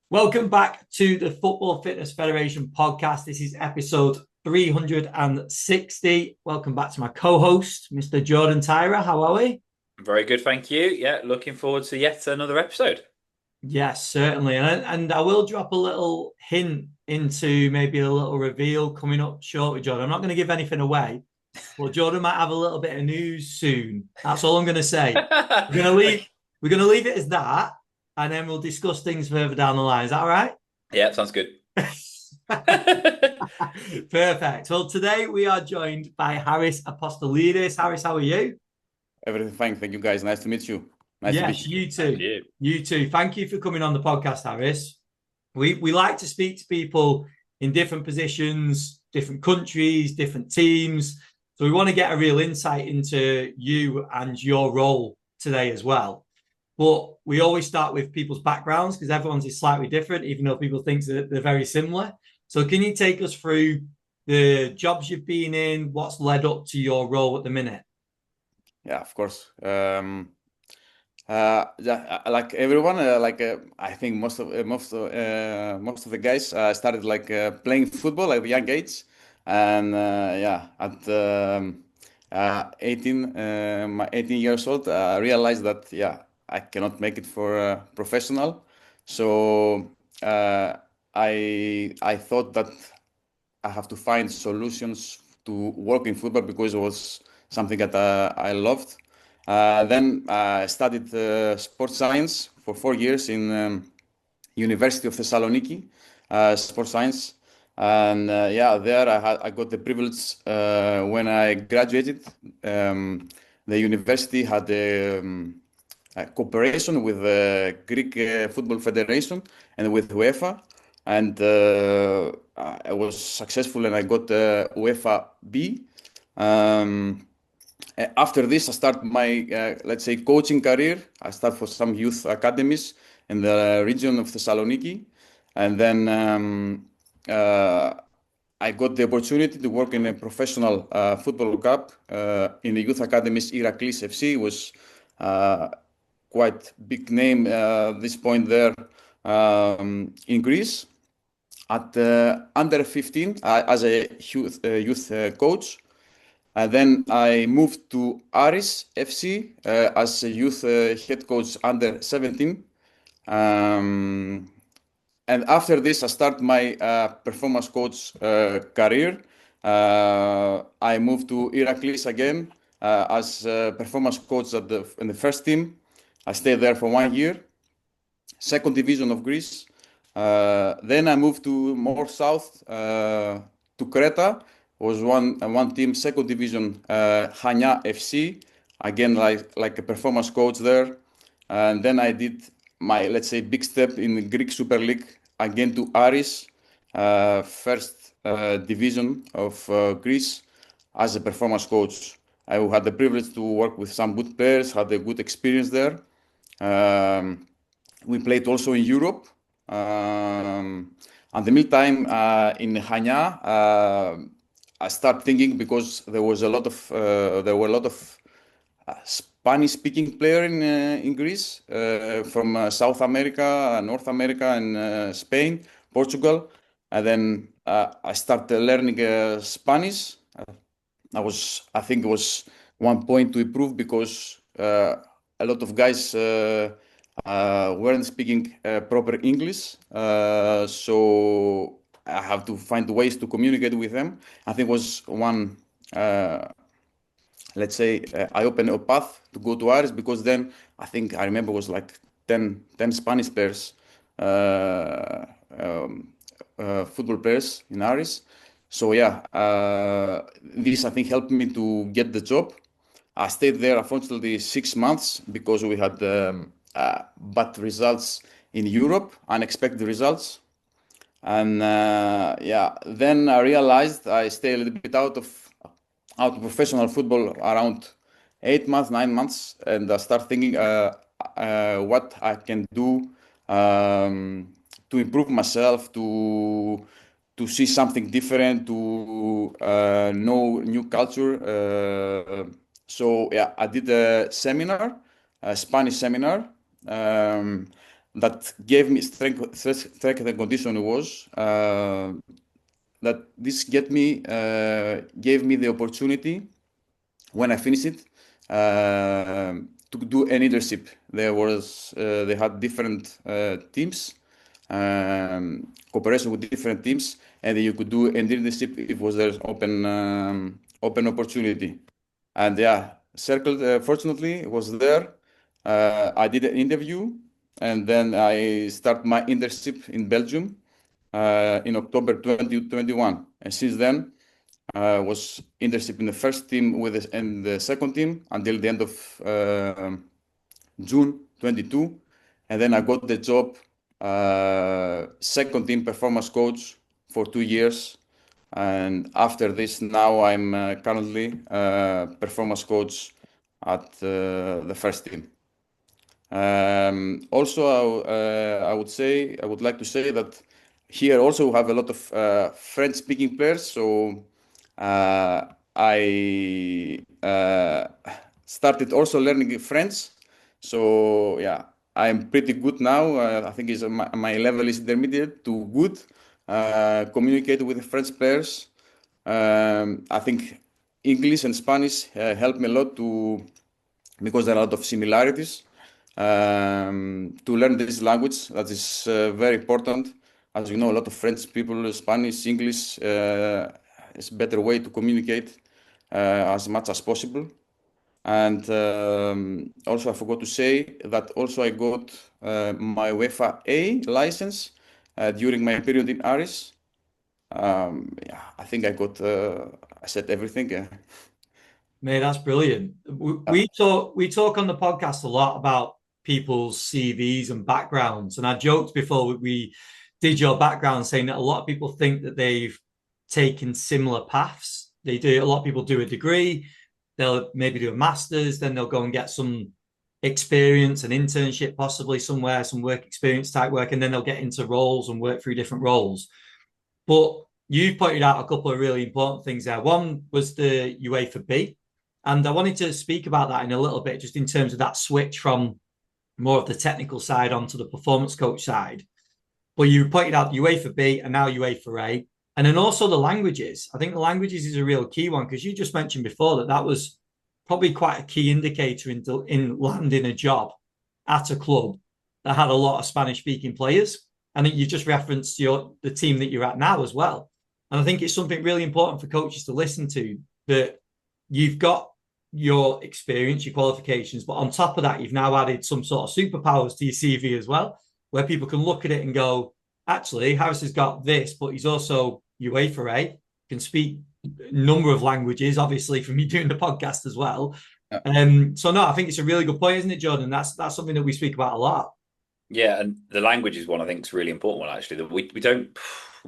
Welcome back to the Football Fitness Federation podcast. This is episode 360. Welcome back to my co-host, Mr. Jordan Tyra. How are we? Very good, thank you. Yeah, looking forward to yet another episode. Yes, certainly. And I will drop a little hint into maybe a little reveal coming up shortly, Jordan. I'm not going to give anything away, but Jordan might have a little bit of news soon. That's all I'm going to say. We're going to leave, Okay. we're going to leave it as that, and then we'll discuss things further down the line. Is that all right? Yeah, sounds good. Perfect. Well, today we are joined by Harris Apostolidis. Harris, how are you? Everything fine. Thank you, guys. Nice to meet you. Nice to be Yes, here. you And too. you. You too. Thank you for coming on the podcast, Harris. We like to speak to people in different positions, different countries, different teams. So we want to get a real insight into you and your role today as well. But we always start with people's backgrounds because everyone's is slightly different, even though people think that they're very similar. So can you take us through the jobs you've been in, what's led up to your role at the minute? Yeah, of course. Yeah, like everyone, I think most of the guys started playing football at a young age, and yeah, at 18 years old, I realized that yeah, I cannot make it for professional. So I thought that I have to find solutions to work in football because it was something that I loved. Then I studied sports science for 4 years in University of Thessaloniki, sports science. And yeah, there I got the privilege when I graduated. The university had a cooperation with the Greek Football Federation and with UEFA, and I was successful and I got UEFA B. Um, After this, I start my let's say coaching career. I start for some youth academies in the region of Thessaloniki, and then I got the opportunity to work in a professional football club in the youth academies. Iraklis FC was quite big name this point there in Greece at under 15 as a youth coach. Then I moved to Aris FC as a youth head coach under 17. Um, and after this, I start my performance coach career. I moved to Iraklis again as a performance coach in the first team. I stayed there for 1 year, second division of Greece. Then I moved to more south to Creta. Was one team, second division, Hania FC. Again, like a performance coach there. And then I did my, let's say, big step in the Greek Super League again to Aris, first division of Greece, as a performance coach. I had the privilege to work with some good players, had a good experience there. Um, we played also in Europe. And the meantime, in Hania, I start thinking because there were a lot of Spanish-speaking player in Greece from South America, North America, and Spain, Portugal. And then I started learning Spanish. I think it was one point to improve because a lot of guys weren't speaking proper English. So I have to find ways to communicate with them. I think it was one, let's say, I opened a path to go to Aris because then I think I remember it was like 10 Spanish players, um, football players in Aris. So yeah, this I think helped me to get the job. I stayed there unfortunately 6 months because we had bad results in Europe, unexpected results. And yeah, then I realized I stay a little bit out of professional football around 8 months, 9 months, and I start thinking what I can do to improve myself, to see something different, to know new culture. So yeah, I did a seminar, a Spanish seminar. Um, that gave me strength and condition was that this gave me the opportunity when I finished it to do a leadership. They had different teams, cooperation with different teams, and you could do a leadership if was there open opportunity. And yeah, Cercle fortunately was there. I did an interview, and then I start my internship in Belgium in October 2021. And since then, was internship in the first team and the second team until the end of June 22. And then I got the job second team performance coach for 2 years. And after this, now I'm currently performance coach at the first team. Also, I would like to say that here also we have a lot of French-speaking players. So I started also learning French. So yeah, I'm pretty good now. I think my level is intermediate to good. Communicate with the French players. I think English and Spanish help me a lot because there are a lot of similarities. To learn this language, that is very important. As you know, a lot of French people, Spanish, English is a better way to communicate as much as possible. And also, I forgot to say that also I got my UEFA A license during my period in Aris. Yeah, I think I said everything. Mate, that's brilliant. We talk on the podcast a lot about people's CVs and backgrounds, and I joked before we did your background saying that a lot of people think that they've taken similar paths. They do. A lot of people do a degree, they'll maybe do a master's, then they'll go and get some experience, an internship, possibly somewhere, some work experience type work, and then they'll get into roles and work through different roles. But you pointed out a couple of really important things there. One was the UEFA B. And I wanted to speak about that in a little bit, just in terms of that switch from more of the technical side onto the performance coach side. But you pointed out UEFA B and now UEFA A. And then also the languages. I think the languages is a real key one because you just mentioned before that was probably quite a key indicator in landing a job at a club that had a lot of Spanish speaking players. I think you just referenced the team that you're at now as well. And I think it's something really important for coaches to listen to, that you've got your experience, your qualifications, but on top of that, you've now added some sort of superpowers to your CV as well, where people can look at it and go, actually, Harris has got this, but he's also UEFA A, can speak a number of languages, obviously, from you doing the podcast as well. So no, I think it's a really good point, isn't it, Jordan? That's something that we speak about a lot. Yeah, and the language is one I think is a really important one actually. That we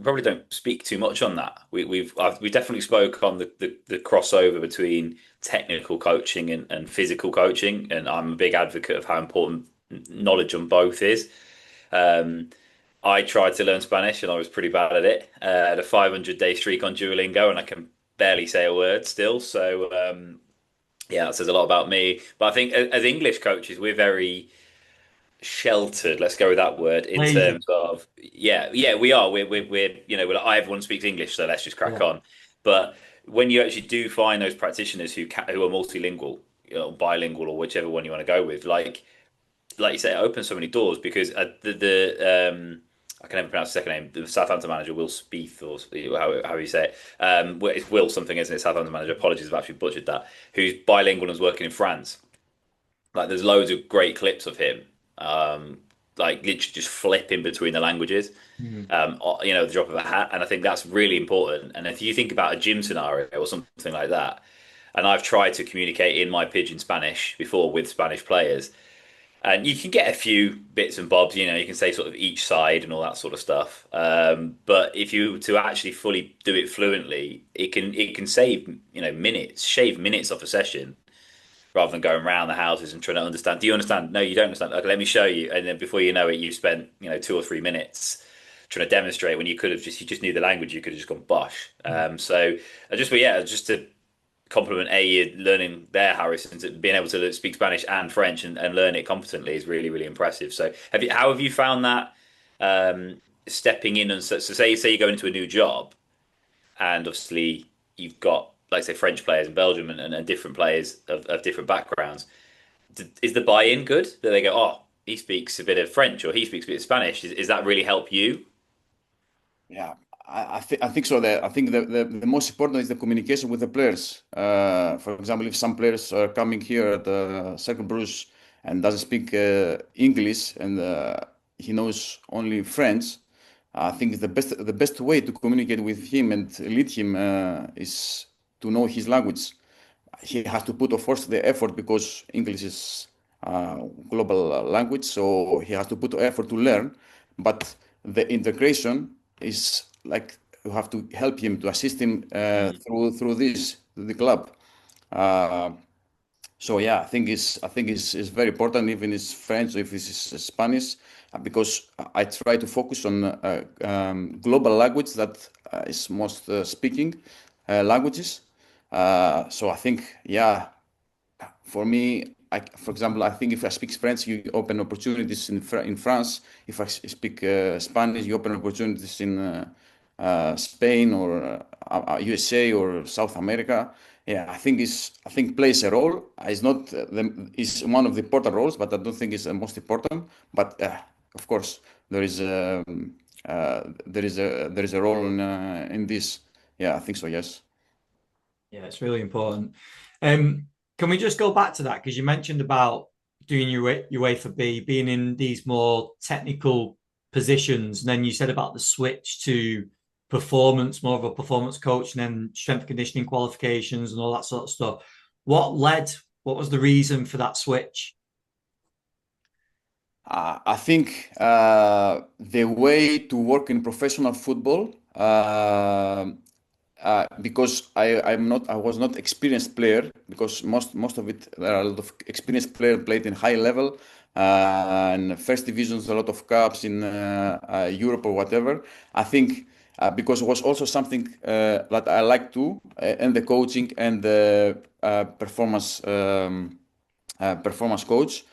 probably don't speak too much on that. We definitely spoke on the crossover between technical coaching and physical coaching, and I'm a big advocate of how important knowledge on both is. I tried to learn Spanish and I was pretty bad at it. I had a 500-day streak on Duolingo and I can barely say a word still. So yeah, that says a lot about me. But I think as English coaches, we're very sheltered, let's go with that word, in terms of yeah, we are, we're we're like, everyone speaks English, so let's just crack on. But when you actually do find those practitioners who are multilingual, bilingual, or whichever one you want to go with, like you say, it opens so many doors because the I can never pronounce the second name. The Southampton manager, Will Spieth, or how you say it. It's Will something, isn't it? Southampton manager. Apologies if I've actually butchered that. Who's bilingual and is working in France. Like, there's loads of great clips of him, like literally just flipping between the languages, the drop of a hat. And I think that's really important. And if you think about a gym scenario or something like that, and I've tried to communicate in my pidgin Spanish before with Spanish players, and you can get a few bits and bobs, you can say sort of each side and all that sort of stuff. But if you to actually fully do it fluently, it can save, minutes, shave minutes off a session rather than going around the houses and trying to understand. Do you understand? No, you don't understand. Okay, let me show you. And then before you know it, you've spent, 2 or 3 minutes trying to demonstrate when you could have you just knew the language, you could have just gone bosh. So I just, but yeah, just to compliment you're learning there, Harrison, to being able to speak Spanish and French and learn it competently is really, really impressive. So how have you found that stepping in and so say you go into a new job and obviously you've got, like say, French players in Belgium and different players of different backgrounds. Is the buy-in good that they go, oh, he speaks a bit of French or he speaks a bit of Spanish? Is that really help you? Yeah, I think so. I think the most important is the communication with the players. For example, if some players are coming here at Cercle Bruges and doesn't speak English and he knows only French, I think the best way to communicate with him and lead him is to know his language. He has to put, of course, the effort because English is global language, so he has to put effort to learn. But the integration is like you have to help him to assist him through this the club. Uh, so yeah, I think it's very important, even if it's French or if it's Spanish, because I try to focus on global language that is most speaking languages. So I think, yeah, for me, for example, I think if I speak French, you open opportunities in France. If I speak Spanish, you open opportunities in Spain or USA or South America. Yeah, I think plays a role. It's not it's one of the important roles, but I don't think it's the most important. But of course, there is a role in this. Yeah, I think so. Yes. Yeah, it's really important. Can we just go back to that? Because you mentioned about doing your way for B, being in these more technical positions, and then you said about the switch to performance, more of a performance coach, and then strength conditioning qualifications and all that sort of stuff. What was the reason for that switch? I think the way to work in professional football, because I was not experienced player, because most of it there are a lot of experienced players played in high level and first divisions, a lot of cups in Europe or whatever. I think because it was also something that I like to, and the coaching and the performance coach.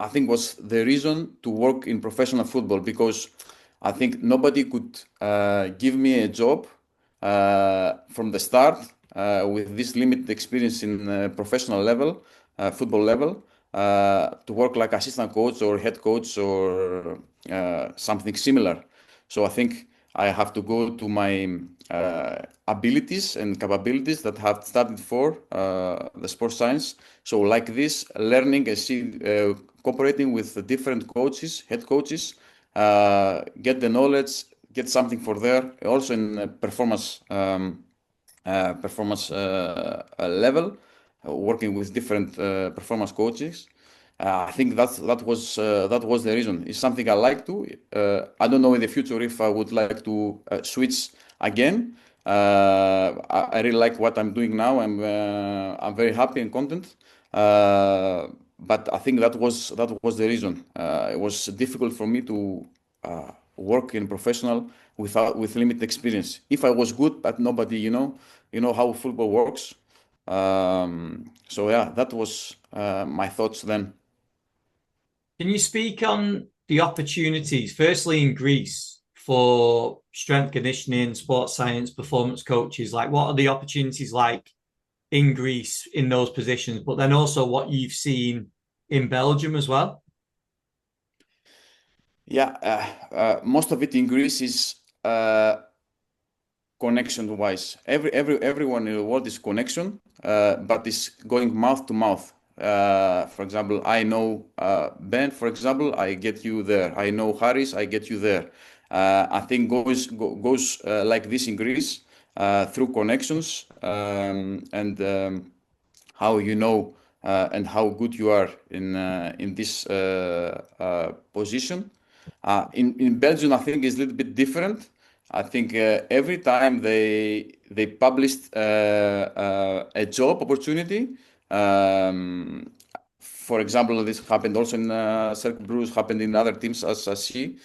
I think was the reason to work in professional football because I think nobody could give me a job from the start with this limited experience in professional level, football level, to work like assistant coach or head coach or something similar. So I think I have to go to my abilities and capabilities that have studied for the sports science. So like this, learning and cooperating with the different coaches, head coaches, get the knowledge, get something for there. Also in performance level, working with different performance coaches. I think that was the reason. It's something I like to. I don't know in the future if I would like to switch again. I really like what I'm doing now. I'm very happy and content. But I think that was the reason. It was difficult for me to work in professional with limited experience. If I was good, but nobody, you know how football works. So yeah, that was my thoughts then. Can you speak on the opportunities, firstly in Greece, for strength conditioning, sports science, performance coaches? Like, what are the opportunities like in Greece in those positions? But then also what you've seen in Belgium as well? Yeah, most of it in Greece is connection wise. Everyone in the world is connection, but it's going mouth to mouth. For example, I know Ben. For example, I get you there. I know Harris. I get you there. I think goes like this in Greece through connections and how you know and how good you are in this position. In Belgium, I think is a little bit different. I think every time they published a job opportunity, um, for example, this happened also in Cercle Bruges, happened in other teams as I see.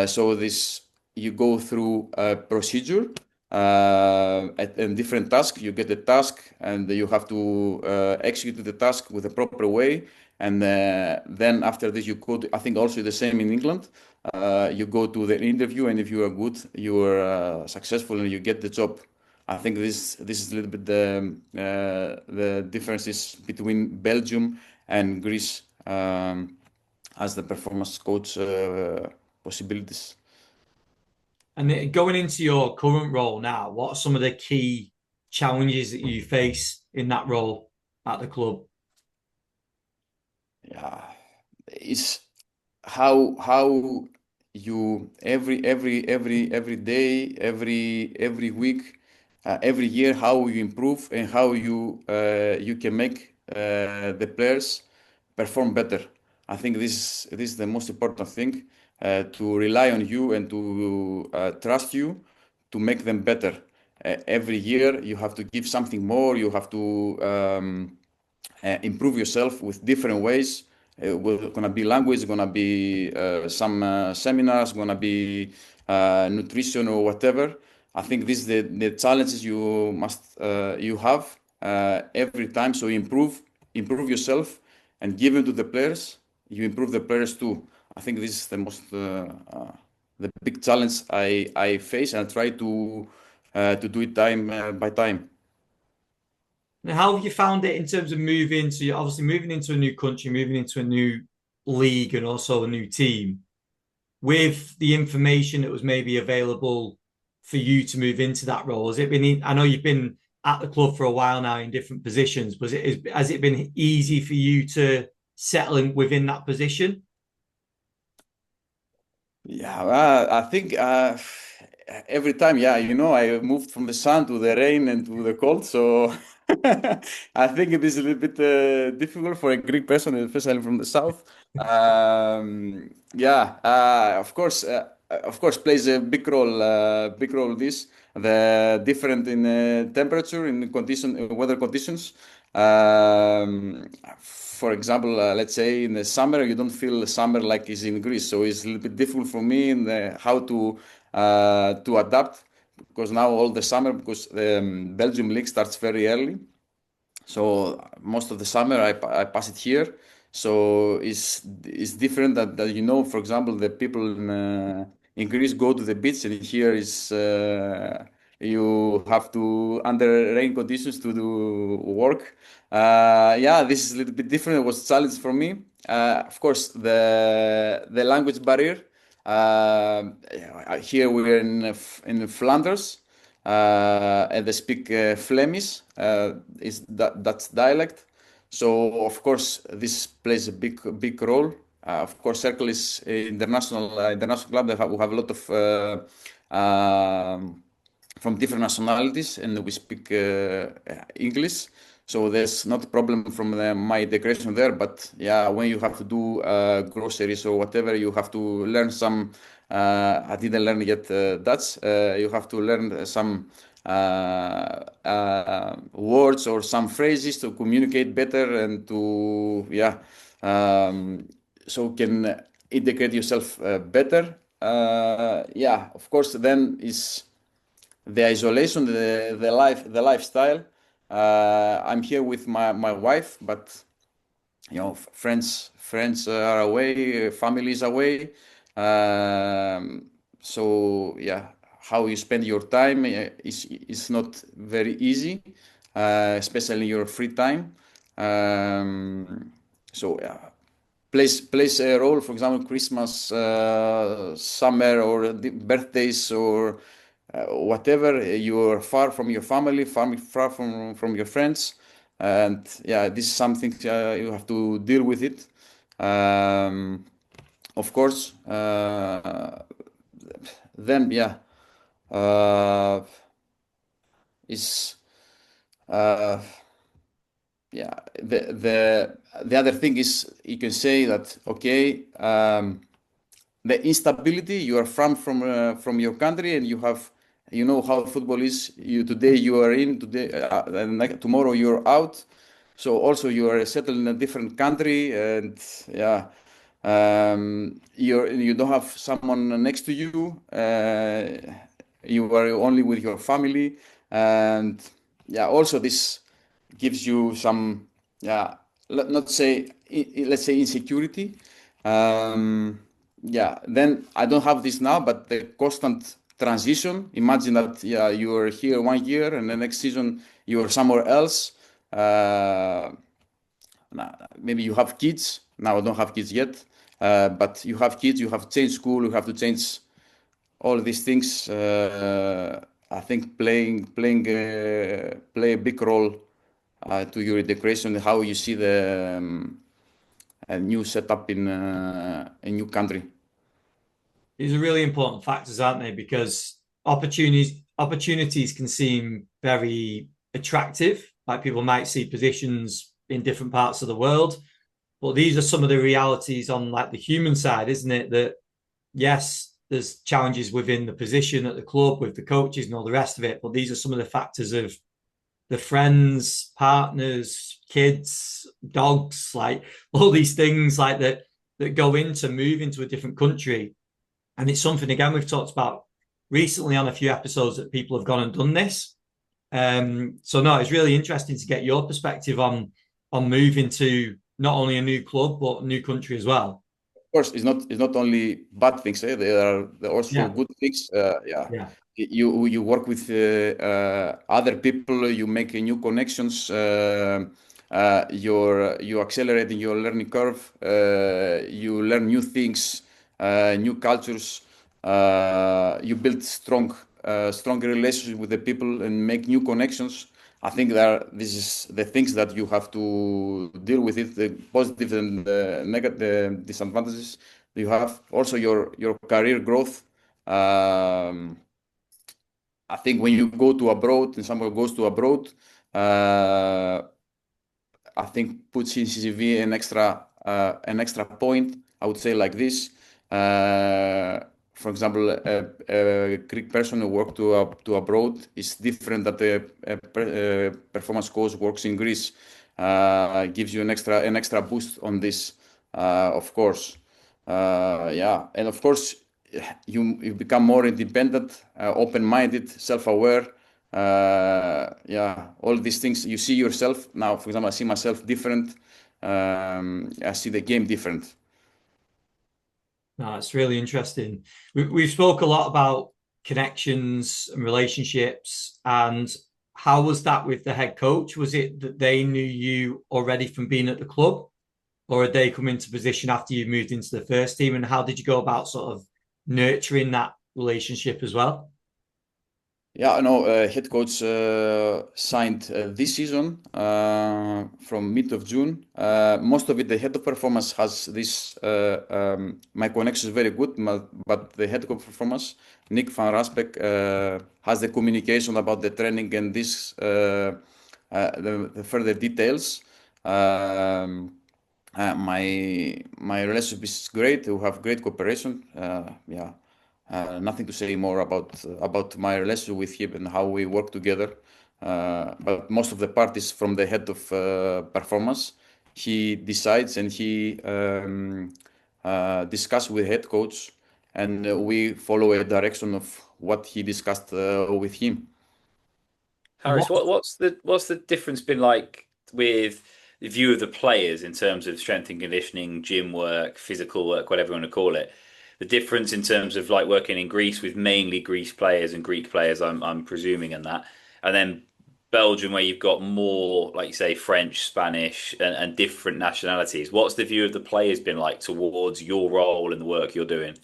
So this you go through a procedure in different tasks. You get a task and you have to execute the task with a proper way. And then after this, you go to, I think also the same in England. You go to the interview, and if you are good, you are successful, and you get the job. I think this is a little bit the differences between Belgium and Greece as the performance coach possibilities. And going into your current role now, what are some of the key challenges that you face in that role at the club? Yeah, it's how you every day, every week, every year, how you improve and how you can make the players perform better. I think this is the most important thing, to rely on you and to trust you to make them better. Every year you have to give something more. You have to improve yourself with different ways. Gonna be language, gonna be some seminars, gonna be nutrition or whatever. I think this is the challenges you must you have every time. So improve yourself and give it to the players. You improve the players too. I think this is the most the big challenge I face, and I try to do it time by time. And how have you found it in terms of moving? So you're obviously moving into a new country, moving into a new league, and also a new team. With the information that was maybe available for you to move into that role, has it been? I know you've been at the club for a while now in different positions, but has it been easy for you to settle in within that position? Yeah, I think every time, yeah, I moved from the sun to the rain and to the cold, so I think it is a little bit difficult for a Greek person, especially from the south. Yeah, of course, plays a big role. This the different in temperature, in weather conditions. For example, let's say in the summer, you don't feel summer like it's in Greece, so it's a little bit difficult for me in how to adapt, because now all the summer, because the Belgium league starts very early, so most of the summer I pass it here. So it's different that for example, the people in Greece go to the beach, and here is you have to under rain conditions to do work. Yeah, this is a little bit different. It was a challenge for me. Of course, the language barrier. Here we're in Flanders, and they speak Flemish. That's dialect. So of course this plays a big role. Of course, Cercle is international club. We have a lot of from different nationalities, and we speak English. So there's not a problem from my integration there. But yeah, when you have to do groceries or whatever, you have to learn some. I didn't learn yet Dutch. You have to learn some words or some phrases to communicate better and to so can integrate yourself better. Yeah, of course. Then is the isolation, the lifestyle. I'm here with my wife, but friends are away, families away. So yeah, how you spend your time is not very easy, especially your free time. So yeah, plays a role. For example, Christmas, summer, or birthdays, or whatever. You're far from your family, far from your friends, and yeah, this is something you have to deal with it. Of course, then yeah, is uh, yeah. The other thing is, you can say that, okay, the instability, you are from your country, and you know how football is. Today you are in, today and tomorrow you're out. So also you are settled in a different country, and yeah, you don't have someone next to you. You are only with your family, and yeah, also this gives you some, yeah, not say, let's say insecurity. Yeah, then I don't have this now, but the constant transition. Imagine that, yeah, you are here 1 year and the next season you are somewhere else. Maybe you have kids. Now I don't have kids yet, but you have kids. You have to change school. You have to change all these things. I think play a big role to your integration, how you see the a new setup in a new country. These are really important factors, aren't they? Because opportunities can seem very attractive. Like people might see positions in different parts of the world, but these are some of the realities on like the human side, isn't it? That yes, there's challenges within the position at the club with the coaches and all the rest of it, but these are some of the factors of the friends, partners, kids, dogs, like all these things like that go into moving to a different country. And it's something again we've talked about recently on a few episodes that people have gone and done this. So no, it's really interesting to get your perspective on moving to not only a new club but a new country as well. Of course, it's not only bad things. There are also Yeah, good things. Yeah, yeah, you work with other people. You make new connections. You accelerate in your learning curve. You learn new things, new cultures. You build stronger relationships with the people and make new connections. I think that this is the things that you have to deal with it, the positive and the negative disadvantages you have. Also, your career growth. I think when you go to abroad and someone goes to abroad, uh, I think puts in CCV an extra point. I would say like this. For example, a Greek person who worked to abroad is different that a performance coach works in Greece. Gives you an extra boost on this, of course. Yeah, and of course, you become more independent, open-minded, self-aware. Yeah, all these things you see yourself now. For example, I see myself different. I see the game different. no, it's really interesting. We've spoke a lot about connections and relationships, and how was that with the head coach? Was it that they knew you already from being at the club, or had they come into position after you moved into the first team? And how did you go about sort of nurturing that relationship as well? Yeah, no, head coach signed this season from mid of June. Most of it, the head of performance has this. My connection is very good, but the head of performance, Nick van Rasbeck, has the communication about the training and the further details. My relationship is great. We have great cooperation. Yeah, nothing to say more about my relationship with him and how we work together. But most of the part is from the head of performance. He decides and he discuss with head coach, and we follow a direction of what he discussed with him. And Harris, what's the difference been like with the view of the players in terms of strength and conditioning, gym work, physical work, whatever you want to call it? The difference in terms of like working in Greece with mainly Greece players and Greek players, I'm presuming, and that, and then Belgium where you've got more, like you say, French, Spanish, and different nationalities. What's the view of the players been like towards your role and the work you're doing?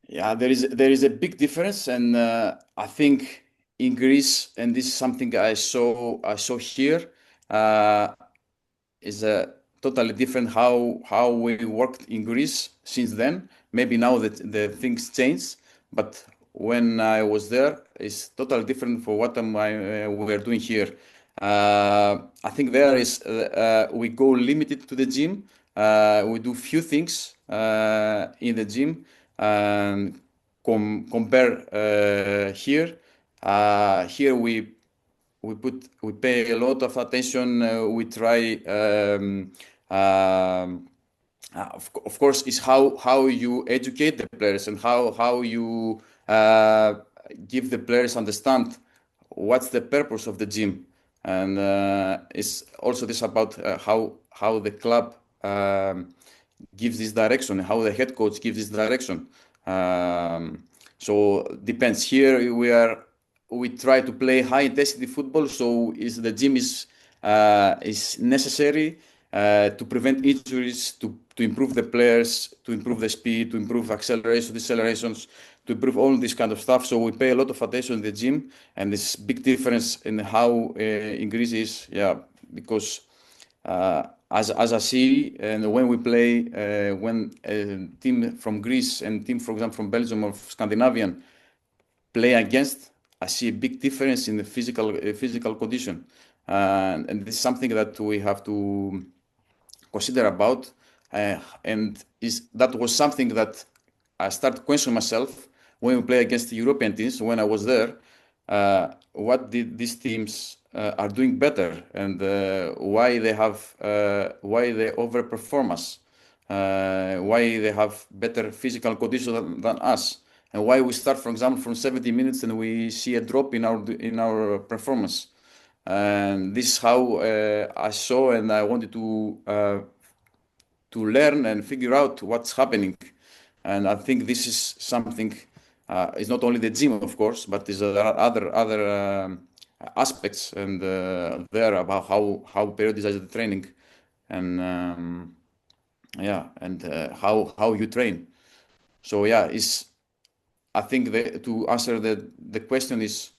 Yeah, there is a big difference, and I think in Greece, and this is something I saw here, uh, is totally different how we worked in Greece since then. Maybe now that the things change, but when I was there, it's totally different for what we are doing here. I think there is we go limited to the gym. We do few things in the gym and compare here. Here we pay a lot of attention. We try. Of course, is how you educate the players and how you give the players understand what's the purpose of the gym, and it's also this about how the club gives this direction, how the head coach gives this direction. So depends. Here we try to play high intensity football, so is the gym is necessary to prevent injuries, to improve the players, to improve the speed, to improve acceleration, decelerations, to improve all this kind of stuff. So we pay a lot of attention in the gym, and this big difference in how in Greece is, yeah, because as I see, and when we play, when a team from Greece and team, for example, from Belgium or Scandinavian play against, I see a big difference in the physical condition, and this is something that we have to consider about, and that was something that I started questioning myself when we play against the European teams when I was there. What did these teams are doing better, and why they overperform us, why they have better physical conditions than us, and why we start, for example, from 70 minutes and we see a drop in our performance. And this is how I saw, and I wanted to learn and figure out what's happening. And I think this is something. It's not only the gym, of course, but there are other aspects and there about how periodize the training, and yeah, and how you train. So yeah, I think to answer the question is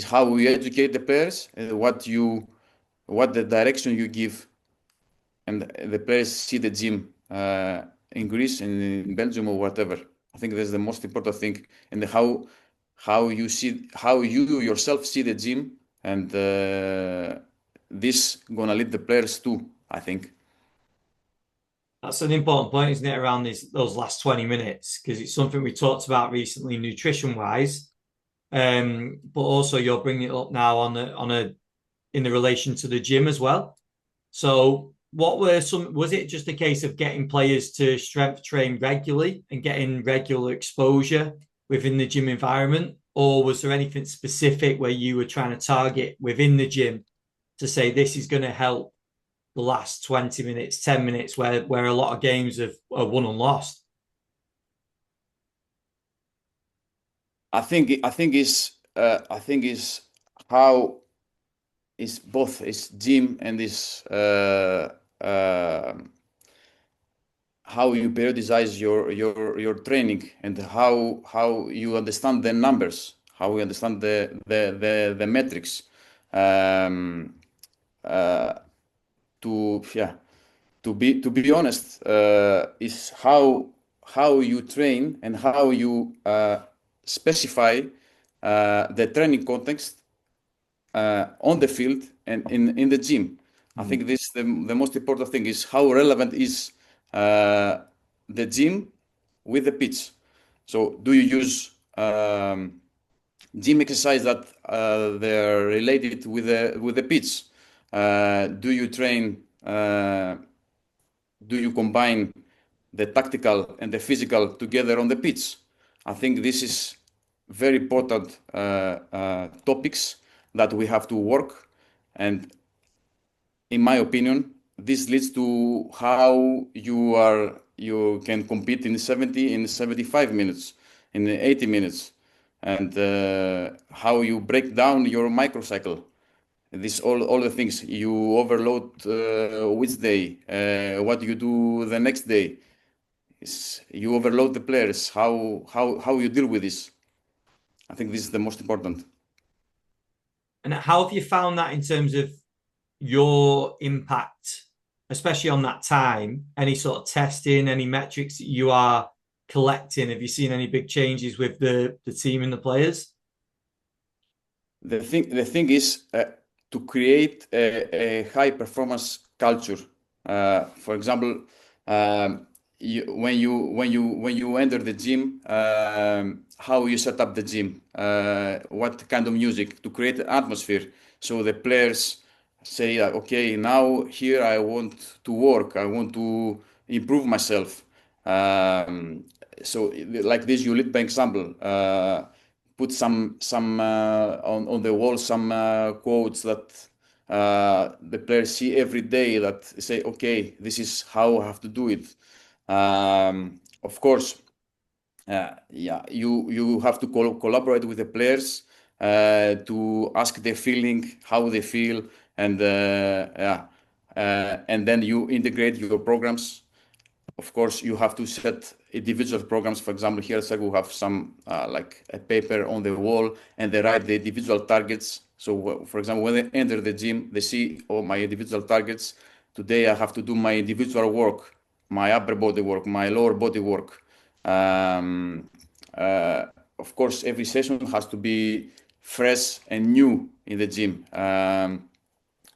how we educate the players and what the direction you give, and the players see the gym in Greece and in Belgium or whatever. I think that's the most important thing, and how you yourself see the gym, and this gonna lead the players too, I think. That's an important point, isn't it, around those last 20 minutes? Because it's something we talked about recently, nutrition-wise. But also you're bringing it up now in the relation to the gym as well. So was it just a case of getting players to strength train regularly and getting regular exposure within the gym environment? Or was there anything specific where you were trying to target within the gym to say this is going to help the last 20 minutes, 10 minutes where a lot of games are won and lost? I think is how is both is gym and is how you periodize your training, and how you understand the numbers, how you understand the metrics, um, uh, to be honest, is how you train and how you specify the training context on the field and in the gym. I think this the most important thing is how relevant is the gym with the pitch. So do you use gym exercise that they're related with the pitch? Do you train? Do you combine the tactical and the physical together on the pitch? I think this is very important topics that we have to work, and in my opinion, this leads to how you can compete in 70, in 75 minutes, in 80 minutes, and how you break down your microcycle. This all the things you overload which day, what you do the next day. You overload the players. How you deal with this? I think this is the most important. And how have you found that in terms of your impact, especially on that time? Any sort of testing, any metrics that you are collecting? Have you seen any big changes with the team and the players? The thing is to create a high performance culture. For example, when you enter the gym, how you set up the gym, what kind of music to create an atmosphere, so the players say, okay, now here I want to work, I want to improve myself, So like this, you lead by example. Put some on the wall some quotes that the players see every day that say, okay, this is how I have to do it. Of course, yeah, you have to collaborate with the players to ask their feeling, how they feel, and yeah, and then you integrate your programs. Of course, you have to set individual programs. For example, here at Cercle, we have some like a paper on the wall, and they write the individual targets. So, for example, when they enter the gym, they see, oh, my individual targets. Today, I have to do my individual work, my upper body work, my lower body work. Um, uh, of course, every session has to be fresh and new in the gym.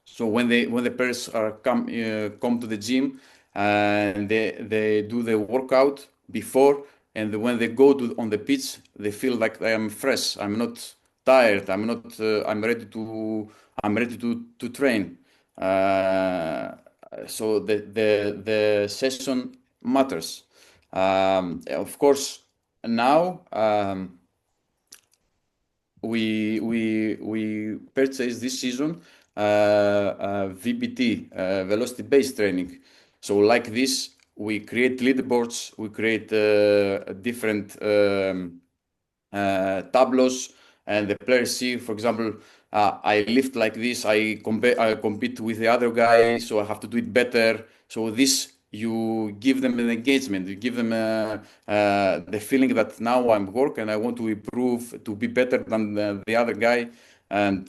So when the players are come to the gym and they do the workout before, and when they go to on the pitch, they feel like I am fresh. I'm not tired. I'm not. I'm ready to train. So the session matters. Of course, now. We purchased this season VBT, velocity based training. So like this, we create leaderboards, we create different tableaus, and the players see, for example, I lift like this, I compete with the other guy, so I have to do it better. So this, you give them an engagement, you give them the feeling that now I'm work and I want to improve to be better than the other guy. And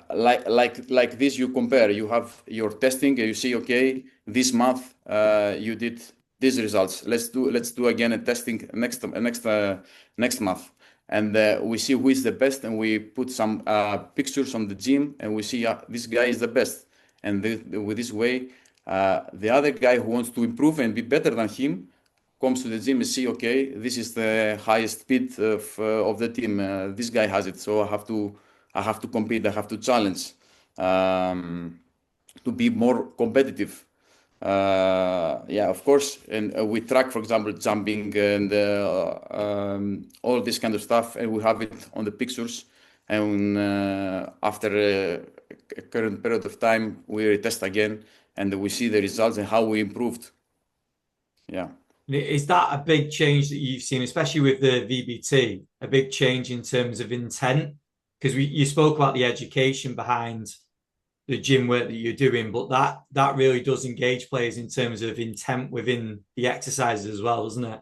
like this, you compare, you have your testing and you see, okay, this month you did these results, let's do again a testing next month, and we see who is the best, and we put some pictures on the gym, and we see this guy is the best, and with this way the other guy who wants to improve and be better than him comes to the gym and see, okay, this is the highest speed of the team, this guy has it, so I have to compete, I have to challenge to be more competitive. Yeah, of course, and we track, for example, jumping and all this kind of stuff, and we have it on the pictures. And after a current period of time, we retest again, and we see the results and how we improved. Yeah. Is that a big change that you've seen, especially with the VBT, a big change in terms of intent? Because you spoke about the education behind the gym work that you're doing, but that really does engage players in terms of intent within the exercises as well, doesn't it?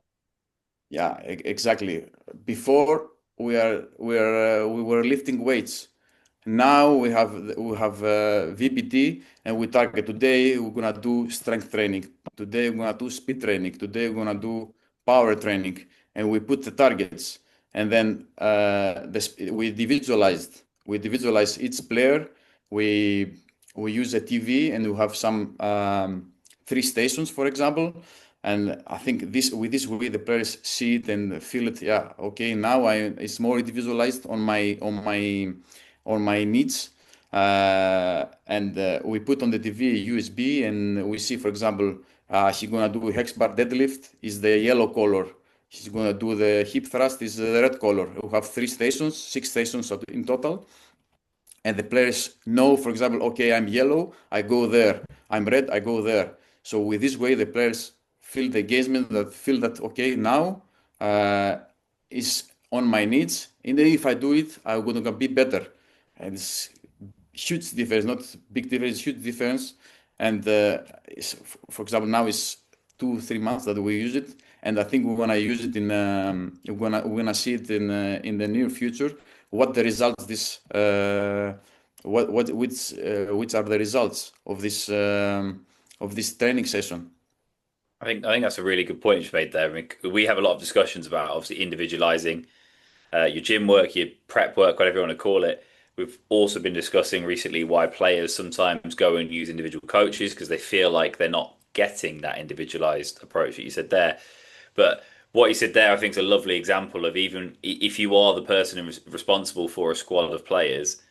Yeah, exactly. Before we were lifting weights. Now we have VBT, and we target. Today we're gonna do strength training. Today we're gonna do speed training. Today we're gonna do power training, and we put the targets. And then we individualized. We individualize each player. We use a TV, and we have some 3 stations, for example. And I think this with this way the players see it and feel it. Yeah, okay. Now it's more individualized on my needs. And we put on the TV USB, and we see, for example, he's gonna do hex bar deadlift is the yellow color. He's gonna do the hip thrust is the red color. We have 3 stations, 6 stations in total, and the players know, for example, okay, I'm yellow, I go there. I'm red, I go there. So with this way, the players feel the engagement, that feel that okay, now is on my needs, and if I do it, I'm gonna be better. And it's huge difference, not big difference, huge difference. And for example, now it's 2 3 months that we use it, and I think we're gonna use it in we're gonna see it in the near future. What the results this which are the results of this training session? I think that's a really good point you made there. I mean, we have a lot of discussions about obviously individualizing your gym work, your prep work, whatever you want to call it. We've also been discussing recently why players sometimes go and use individual coaches because they feel like they're not getting that individualized approach that you said there. But what you said there, I think, is a lovely example of even if you are the person responsible for a squad of players,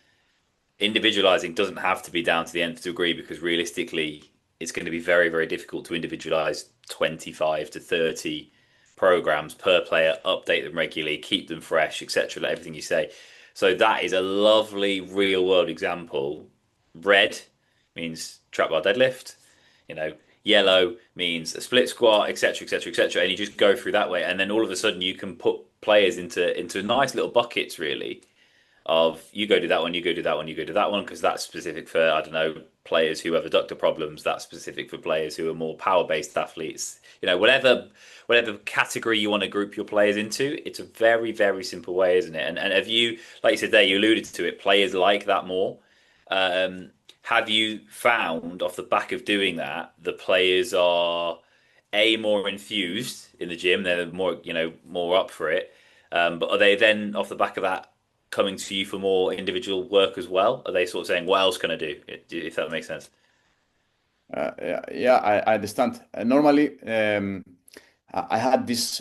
individualizing doesn't have to be down to the nth degree because realistically, it's going to be very, very difficult to individualize 25 to 30 programs per player, update them regularly, keep them fresh, etc. Everything you say. So that is a lovely real world example. Red means trap bar deadlift, you know, yellow means a split squat, etc., etc., etc. And you just go through that way, and then all of a sudden you can put players into nice little buckets, really, of you go do that one, you go do that one, you go do that one, because that's specific for, I don't know, players who have adductor problems. That's specific for players who are more power based athletes. You know, whatever category you want to group your players into, it's a very, very simple way, isn't it? And have you, like you said there, you alluded to it, players like that more. Um, have you found off the back of doing that, the players are a more enthused in the gym, they're more, you know, more up for it. But are they then off the back of that coming to you for more individual work as well? Are they sort of saying, what else can I do? If that makes sense. Yeah, I understand. Normally, I had this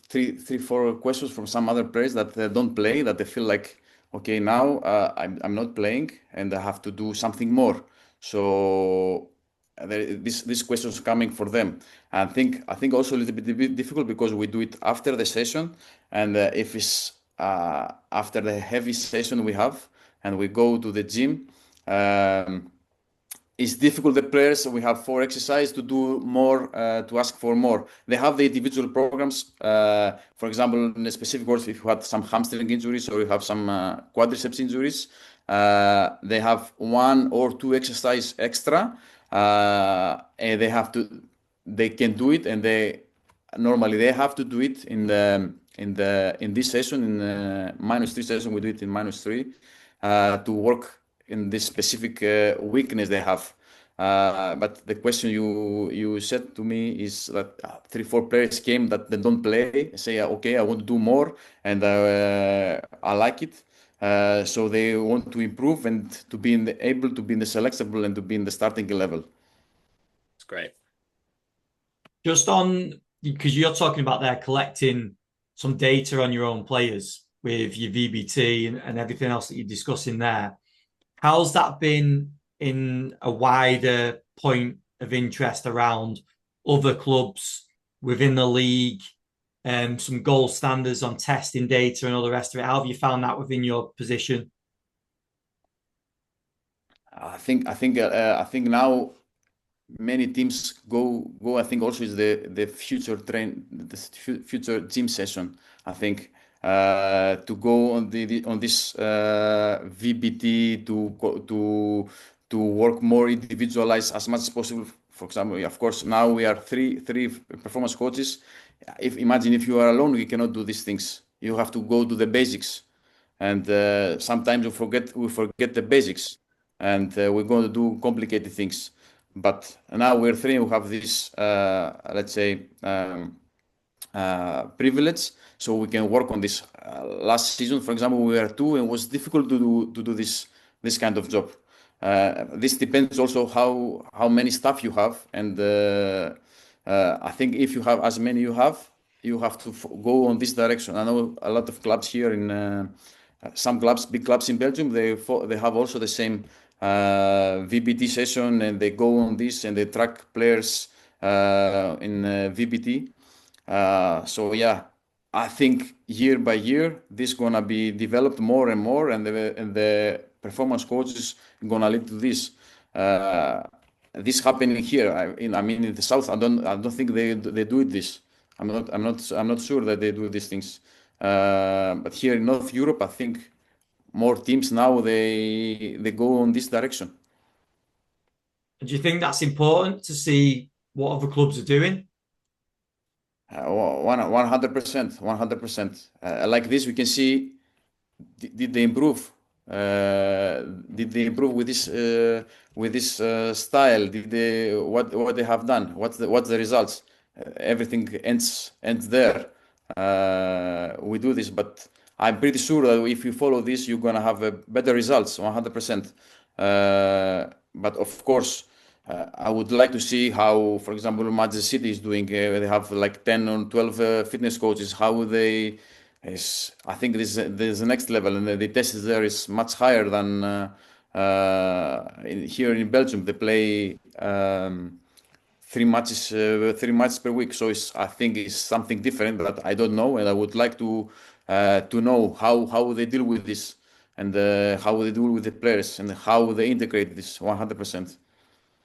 three, four questions from some other players that don't play, that they feel like, okay, now I'm not playing and I have to do something more. So this questions coming for them. I think also a little bit difficult because we do it after the session, and if it's after the heavy session we have, and we go to the gym. It's difficult. The players, we have four exercises to do more, to ask for more. They have the individual programs. For example, in a specific course, if you had some hamstring injuries or you have some quadriceps injuries, they have one or two exercise extra, and they can do it, and normally they have to do it in this session, in -3 session. We do it in -3 to work in this specific weakness they have. But the question you said to me is that 3, 4 players came that they don't play, say, okay, I want to do more, and I like it. So they want to improve and to be able to be in the selectable and to be in the starting level. It's great. Just on, because you're talking about there collecting some data on your own players with your VBT and everything else that you're discussing there. How's that been in a wider point of interest around other clubs within the league, some gold standards on testing data and all the rest of it? How have you found that within your position? I think now many teams go. I think also is the future future gym session. I think to go on this VBT to work more individualized as much as possible. For example, of course, now we are three performance coaches. Imagine if you are alone, you cannot do these things. You have to go to the basics, and sometimes we forget the basics, and we're going to do complicated things. But now we're three who have this, let's say, privilege, so we can work on this. Last season, for example, we were two, and it was difficult to do this kind of job. This depends also how many staff you have, and I think if you have as many you have to go on this direction. I know a lot of clubs here in some clubs, big clubs in Belgium, they have also the same VBT session, and they go on this and they track players in VBT. So yeah, I think year by year this gonna be developed more and more, and the performance coaches gonna lead to this. This happening here. I mean, in the south, I don't think they do it this. I'm not sure that they do these things. But here in North Europe, I think more teams now they go on this direction. Do you think that's important to see what other clubs are doing? 100%, 100%. Like this, we can see, did they improve? Did they improve with this style? What they have done? What's the results? Everything ends there. We do this, but I'm pretty sure that if you follow this, you're gonna have better results, 100%. But of course, I would like to see how, for example, Manchester City is doing. They have like 10 or 12 fitness coaches. How they I think there's the next level, and the test there is much higher than here in Belgium, they play 3 matches per week. So I think it's something different that I don't know, and I would like to know how they deal with this, and how they deal with the players, and how they integrate this 100%.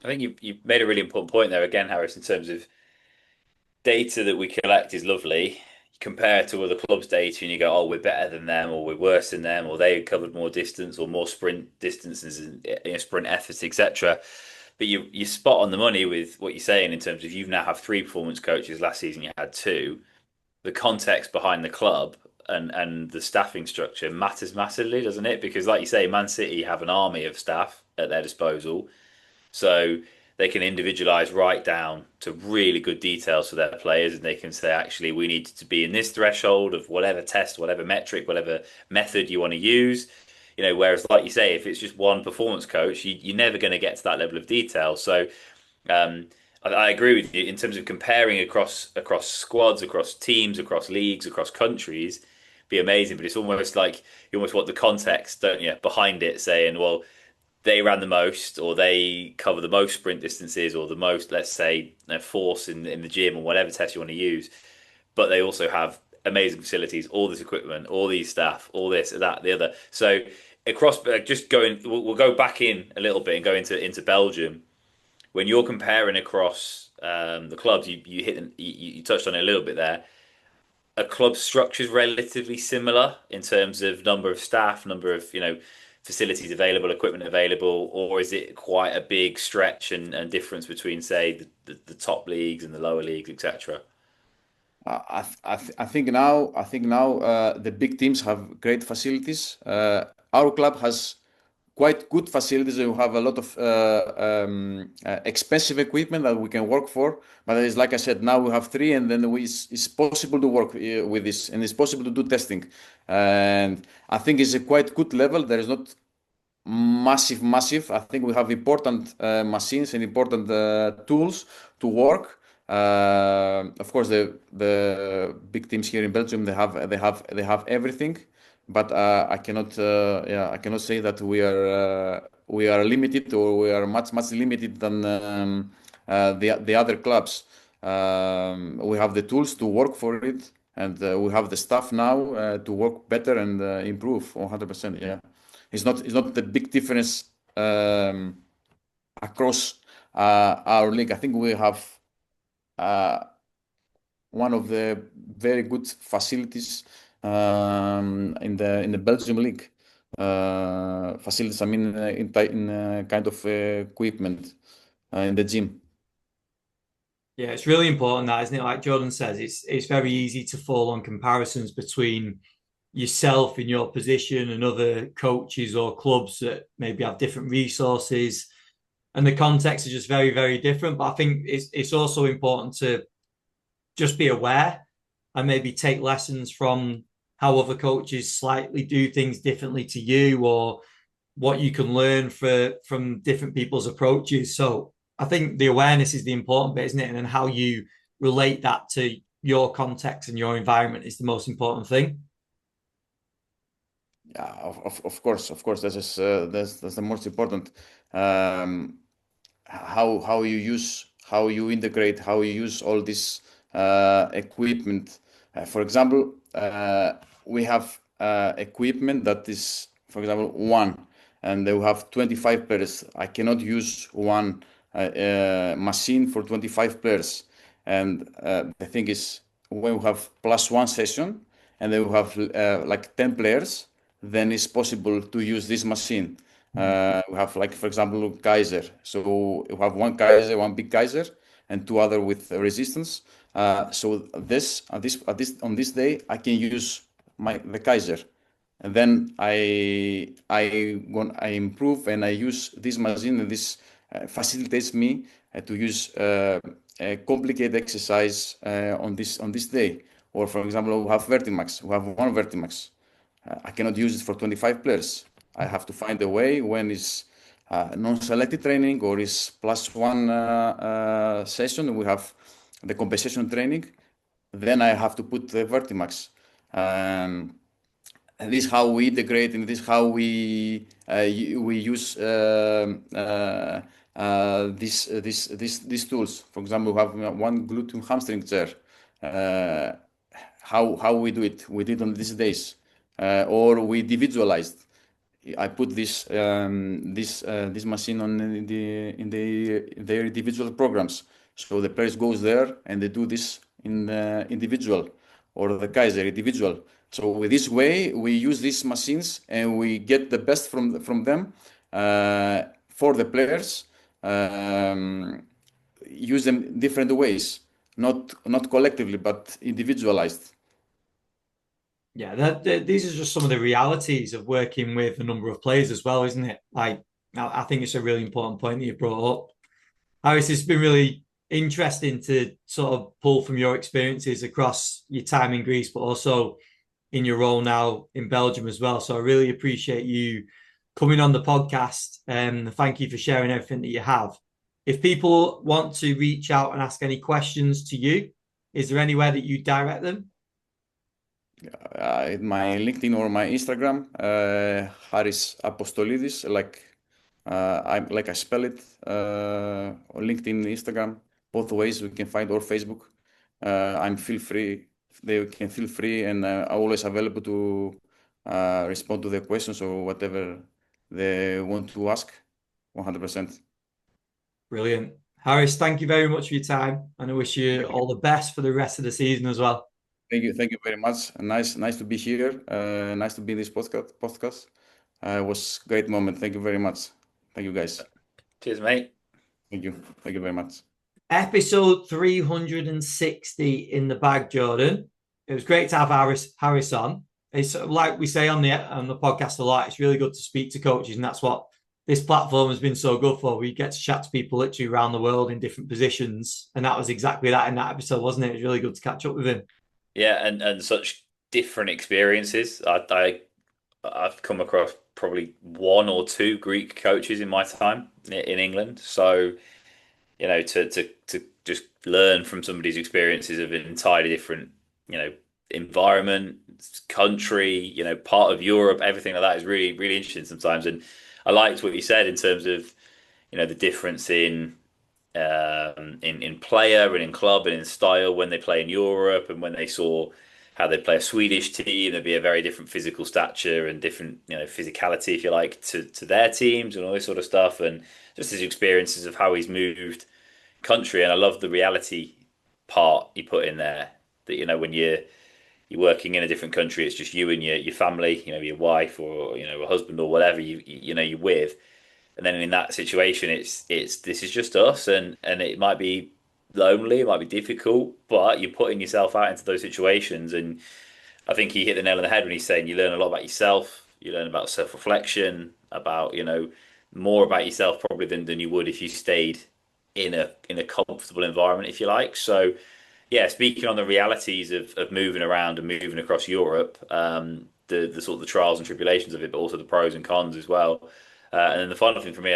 I think you made a really important point there again, Harris, in terms of data that we collect is lovely. You compare it to other clubs' data and you go, oh, we're better than them, or we're worse than them, or they covered more distance, or more sprint distances, and sprint efforts, etc. But you spot on the money with what you're saying in terms of you now have three performance coaches. Last season you had two. The context behind the club and the staffing structure matters massively, doesn't it? Because like you say, Man City have an army of staff at their disposal. So they can individualize right down to really good details for their players, and they can say, actually, we need to be in this threshold of whatever test, whatever metric, whatever method you want to use. Whereas, like you say, if it's just one performance coach, you're never going to get to that level of detail. So, um, I agree with you in terms of comparing across squads, across teams, across leagues, across countries. Be amazing, but it's almost like you almost want the context, don't you, behind it, saying, well, they ran the most, or they cover the most sprint distances, or the most, let's say, force in the gym, or whatever test you want to use. But they also have amazing facilities, all this equipment, all these staff, all this, that, the other. So across, just going, we'll go back in a little bit and go into Belgium. When you're comparing across the clubs, you touched on it a little bit there. A club structure is relatively similar in terms of number of staff, number of facilities available, equipment available, or is it quite a big stretch and difference between, say, the top leagues and the lower leagues, etc.? I think now the big teams have great facilities. Our club has quite good facilities. We have a lot of expensive equipment that we can work for. But it's like I said, now we have three, and then it's possible to work with this, and it's possible to do testing. And I think it's a quite good level. There is not massive. I think we have important machines and important tools to work. Of course, the big teams here in Belgium, they have everything, but I cannot say that we are limited, or we are much limited than the other clubs. We have the tools to work for it, and we have the staff now to work better and improve 100%. Yeah, it's not the big difference across our league. I think we have one of the very good facilities in the Belgium league. Facilities, I mean, in kind of equipment in the gym. Yeah, it's really important that, isn't it? Like Jordan says, it's very easy to fall on comparisons between yourself in your position and other coaches or clubs that maybe have different resources, and the context is just very, very different. But I think it's also important to just be aware and maybe take lessons from how other coaches slightly do things differently to you, or what you can learn from different people's approaches. So I think the awareness is the important bit, isn't it? And then how you relate that to your context and your environment is the most important thing. Yeah, of course, that's the most important. Um, how you integrate, how you use all this equipment. For example, we have equipment that is, for example, one, and they will have 25 players. I cannot use one machine for 25 players. And the thing is, when we have plus one session, and they will have like 10 players, then it's possible to use this machine. We have, like, for example, Kaiser. So we have one Kaiser, one big Kaiser, and two other with resistance. So on this day, I can use the Kaiser, and then I improve, and I use this machine, and this facilitates me to use a complicated exercise on this day. Or, for example, we have Vertimax. We have one Vertimax. I cannot use it for 25 players. I have to find a way when it's non-selected training, or is plus one session. We have the compensation training. Then I have to put the Vertimax. and this is how we integrate, and this is how we use these tools. For example, we have one glute hamstring chair. How we do it? We did on these days, or we individualized. I put this machine on their individual programs. So the players goes there and they do this in individual, or the guys are individual. So with this way, we use these machines and we get the best from them for the players. Use them different ways, not collectively, but individualized. Yeah, these are just some of the realities of working with a number of players as well, isn't it? Like, I think it's a really important point that you brought up. Harris, it's been really interesting to sort of pull from your experiences across your time in Greece, but also in your role now in Belgium as well. So I really appreciate you coming on the podcast, and thank you for sharing everything that you have. If people want to reach out and ask any questions to you, is there anywhere that you direct them? My LinkedIn or my Instagram, Haris Apostolidis, I spell it, or LinkedIn, Instagram, both ways we can find, or Facebook. I'm feel free. They can feel free, and I'm always available to respond to their questions or whatever they want to ask. 100%. Brilliant. Harris, thank you very much for your time, and I wish you all the best for the rest of the season as well. Thank you very much. Nice to be here. Nice to be in this podcast. It was a great moment. Thank you very much. Thank you, guys. Cheers, mate. Thank you very much. Episode 360 in the bag, Jordan. It was great to have Harris on. It's like we say on the podcast a lot. It's really good to speak to coaches, and that's what this platform has been so good for. We get to chat to people literally around the world in different positions, and that was exactly that in that episode, wasn't it? It was really good to catch up with him. Yeah, and such different experiences. I've come across probably one or two Greek coaches in my time in England. So, to just learn from somebody's experiences of an entirely different, environment, country, part of Europe, everything like that is really, really interesting sometimes. And I liked what you said in terms of, the difference in player and in club and in style when they play in Europe, and when they saw how they play a Swedish team, there'd be a very different physical stature and different, physicality, if you like, to their teams and all this sort of stuff. And just his experiences of how he's moved country. And I love the reality part you put in there, that, when you're working in a different country, it's just you and your family, your wife or, a husband or whatever you're with. And then in that situation, it's this is just us, and it might be lonely, it might be difficult, but you're putting yourself out into those situations. And I think he hit the nail on the head when he's saying you learn a lot about yourself, you learn about self-reflection, about more about yourself probably than you would if you stayed in a comfortable environment, if you like. So yeah, speaking on the realities of moving around and moving across Europe, the sort of the trials and tribulations of it, but also the pros and cons as well. And then the final thing for me,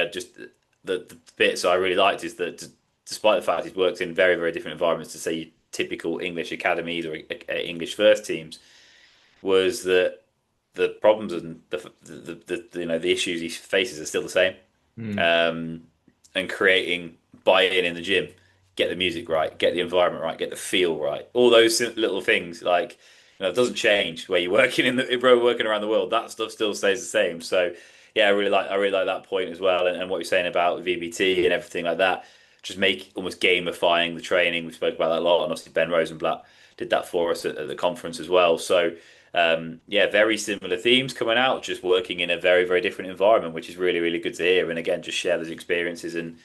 the bits I really liked is that despite the fact he's worked in very, very different environments to say typical English academies or English first teams, was that the problems and the issues he faces are still the same. And creating buy-in in the gym, get the music right, get the environment right, get the feel right, all those little things, like, it doesn't change where you're working working around the world. That stuff still stays the same. So yeah, I really like that point as well, and what you're saying about VBT and everything like that. Just almost gamifying the training. We spoke about that a lot, and obviously Ben Rosenblatt did that for us at the conference as well. So yeah, very similar themes coming out, just working in a very, very different environment, which is really, really good to hear. And again, just share those experiences. And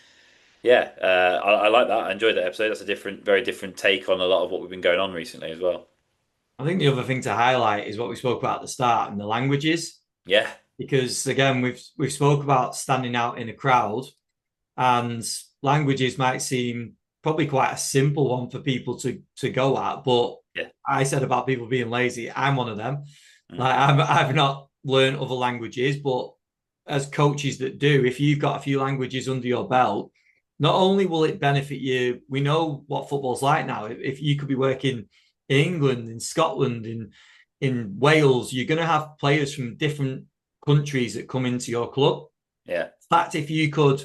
yeah, I like that. I enjoyed that episode. That's a very different take on a lot of what we've been going on recently as well. I think the other thing to highlight is what we spoke about at the start, and the languages. Yeah. Because again, we've spoke about standing out in a crowd, and languages might seem probably quite a simple one for people to go at. But yeah, I said about people being lazy. I'm one of them. Like I've not learned other languages, but as coaches that do, if you've got a few languages under your belt, not only will it benefit you, we know what football's like now. If you could be working in England, in Scotland, in in Wales, you're going to have players from different countries that come into your club. Yeah. In fact, if you could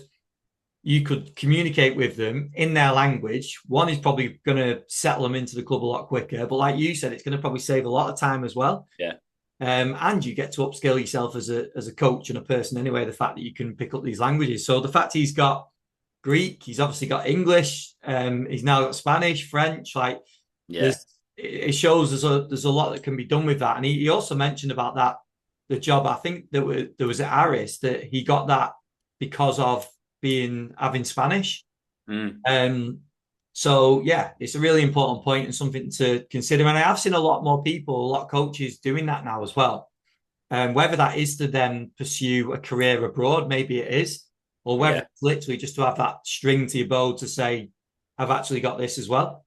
communicate with them in their language, one is probably going to settle them into the club a lot quicker. But like you said, it's going to probably save a lot of time as well. Yeah. And you get to upskill yourself as a coach and a person anyway, the fact that you can pick up these languages. So the fact he's got Greek, he's obviously got English, he's now got Spanish, French, like it shows there's a lot that can be done with that. And he also mentioned about that, the job, I think there was at Aris, that he got that because of having Spanish. So yeah, it's a really important point and something to consider. And I have seen a lot more people, a lot of coaches doing that now as well. Whether that is to then pursue a career abroad, maybe it is, or whether it's literally just to have that string to your bow to say, I've actually got this as well.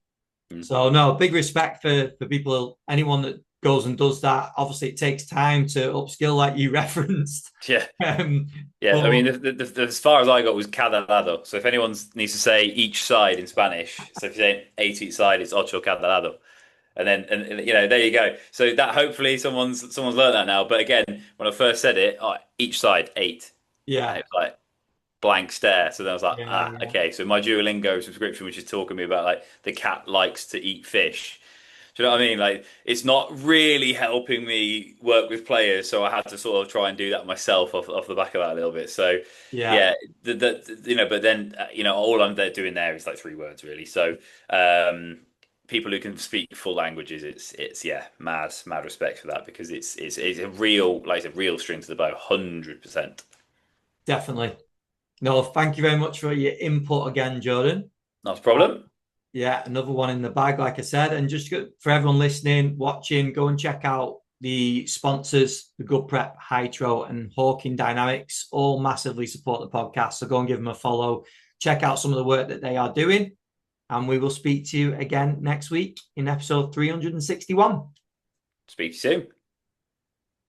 So no, big respect for people, anyone that goes and does that. Obviously, it takes time to upskill, like you referenced. Yeah. I mean, as far as I got was cada lado. So if anyone needs to say each side in Spanish, so if you say 8 each side, it's ocho cada lado. And then, there you go. So that hopefully someone's learned that now. But again, when I first said it, each side 8. Yeah. And it was like blank stare. So then I was like, okay. So my Duolingo subscription, which is talking to me about like the cat likes to eat fish. Do you know what I mean? Like, it's not really helping me work with players, so I had to sort of try and do that myself off the back of that a little bit. So but then all I'm doing there is like 3 words really. So people who can speak full languages, it's mad respect for that, because it's a real, like a real string to the bow, 100%. Definitely. No, thank you very much for your input again, Jordan. Not a problem. Yeah, another one in the bag, like I said. And just for everyone listening, watching, go and check out the sponsors, the Good Prep, Hytro, and Hawking Dynamics. All massively support the podcast. So go and give them a follow. Check out some of the work that they are doing. And we will speak to you again next week in episode 361. Speak to you soon.